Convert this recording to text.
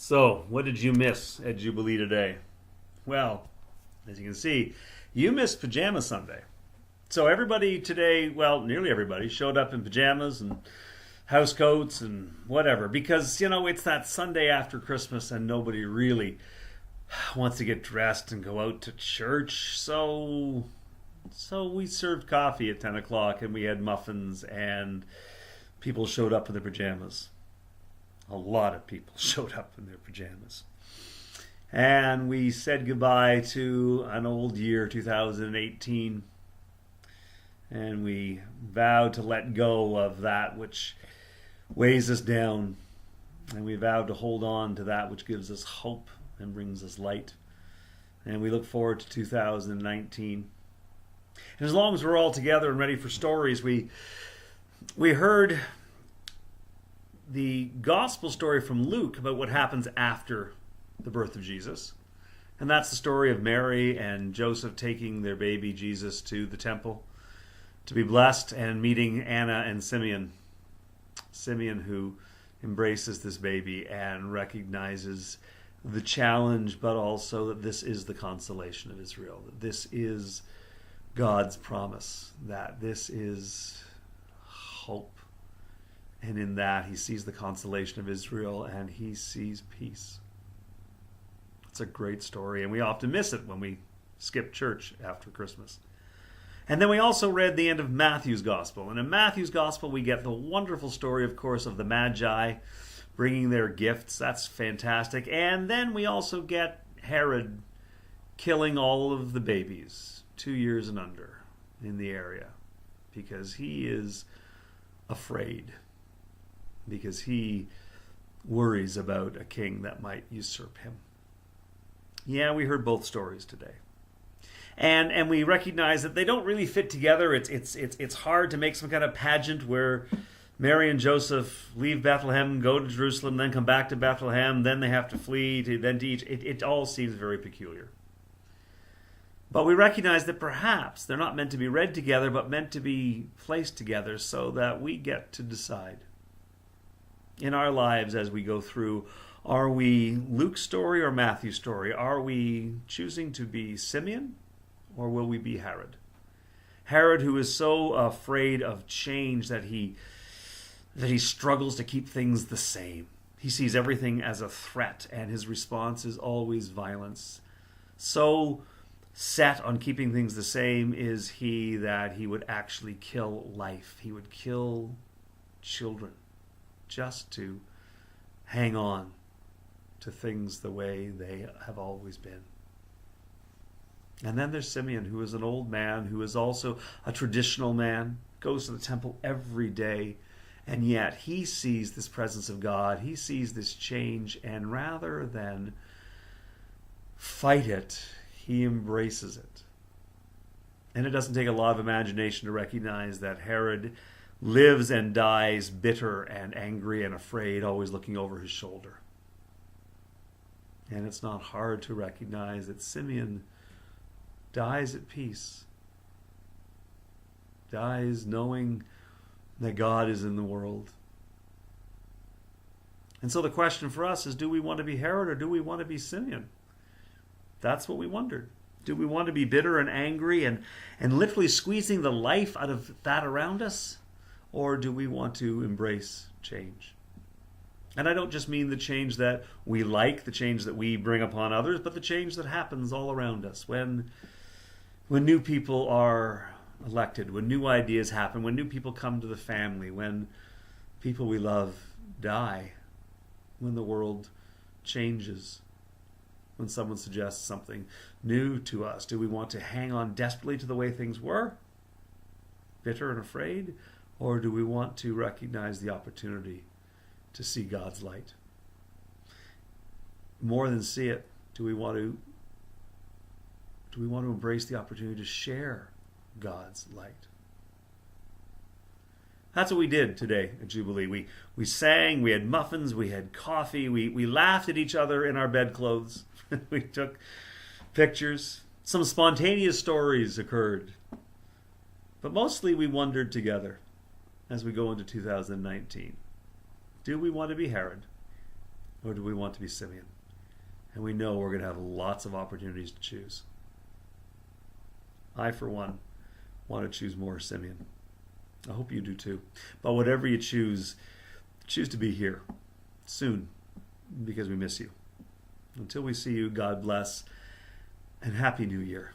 So, what did you miss at Jubilee today? Well, as you can see, you missed Pajama Sunday. So everybody today, well, nearly everybody, showed up in pajamas and house coats and whatever because, it's that Sunday after Christmas and nobody really wants to get dressed and go out to church. So we served coffee at 10 o'clock and we had muffins and people showed up in their pajamas. A lot of people showed up in their pajamas. And we said goodbye to an old year, 2018. And we vowed to let go of that which weighs us down. And we vowed to hold on to that which gives us hope and brings us light. And we look forward to 2019. And as long as we're all together and ready for stories, we heard the gospel story from Luke about what happens after the birth of Jesus. And that's the story of Mary and Joseph taking their baby Jesus to the temple to be blessed and meeting Anna and Simeon. Simeon, who embraces this baby and recognizes the challenge, but also that this is the consolation of Israel, that this is God's promise, that this is hope. And in that, he sees the consolation of Israel and he sees peace. It's a great story, and we often miss it when we skip church after Christmas. And then we also read the end of Matthew's Gospel. And in Matthew's Gospel, we get the wonderful story, of course, of the Magi bringing their gifts. That's fantastic. And then we also get Herod killing all of the babies 2 years and under in the area because he is afraid, because he worries about a king that might usurp him. Yeah, we heard both stories today. And we recognize that they don't really fit together. It's hard to make some kind of pageant where Mary and Joseph leave Bethlehem, go to Jerusalem, then come back to Bethlehem, then they have to flee, then to each. It all seems very peculiar. But we recognize that perhaps they're not meant to be read together, but meant to be placed together so that we get to decide in our lives as we go through. Are we Luke's story or Matthew's story? Are we choosing to be Simeon or will we be Herod? Herod, who is so afraid of change that he struggles to keep things the same. He sees everything as a threat and his response is always violence. So set on keeping things the same is he that he would actually kill life. He would kill children just to hang on to things the way they have always been. And then there's Simeon, who is an old man, who is also a traditional man, goes to the temple every day, and yet he sees this presence of God, he sees this change, and rather than fight it, he embraces it. And it doesn't take a lot of imagination to recognize that Herod lives and dies bitter and angry and afraid, always looking over his shoulder. And it's not hard to recognize that Simeon dies at peace, dies knowing that God is in the world. And so the question for us is, do we want to be Herod or do we want to be Simeon? That's what we wondered. Do we want to be bitter and angry and literally squeezing the life out of that around us? Or do we want to embrace change? And I don't just mean the change that we like, the change that we bring upon others, but the change that happens all around us. When new people are elected, when new ideas happen, when new people come to the family, when people we love die, when the world changes, when someone suggests something new to us, do we want to hang on desperately to the way things were, bitter and afraid, or do we want to recognize the opportunity to see God's light? More than see it, do we want to embrace the opportunity to share God's light? That's what we did today at Jubilee. We sang, we had muffins, we had coffee, we laughed at each other in our bedclothes. We took pictures. Some spontaneous stories occurred. But mostly we wondered together as we go into 2019. Do we want to be Herod? or do we want to be Simeon? And we know we're going to have lots of opportunities to choose. I, for one, want to choose more Simeon. I hope you do too. But whatever you choose to be here soon, because we miss you. Until we see you, God bless, and Happy New Year.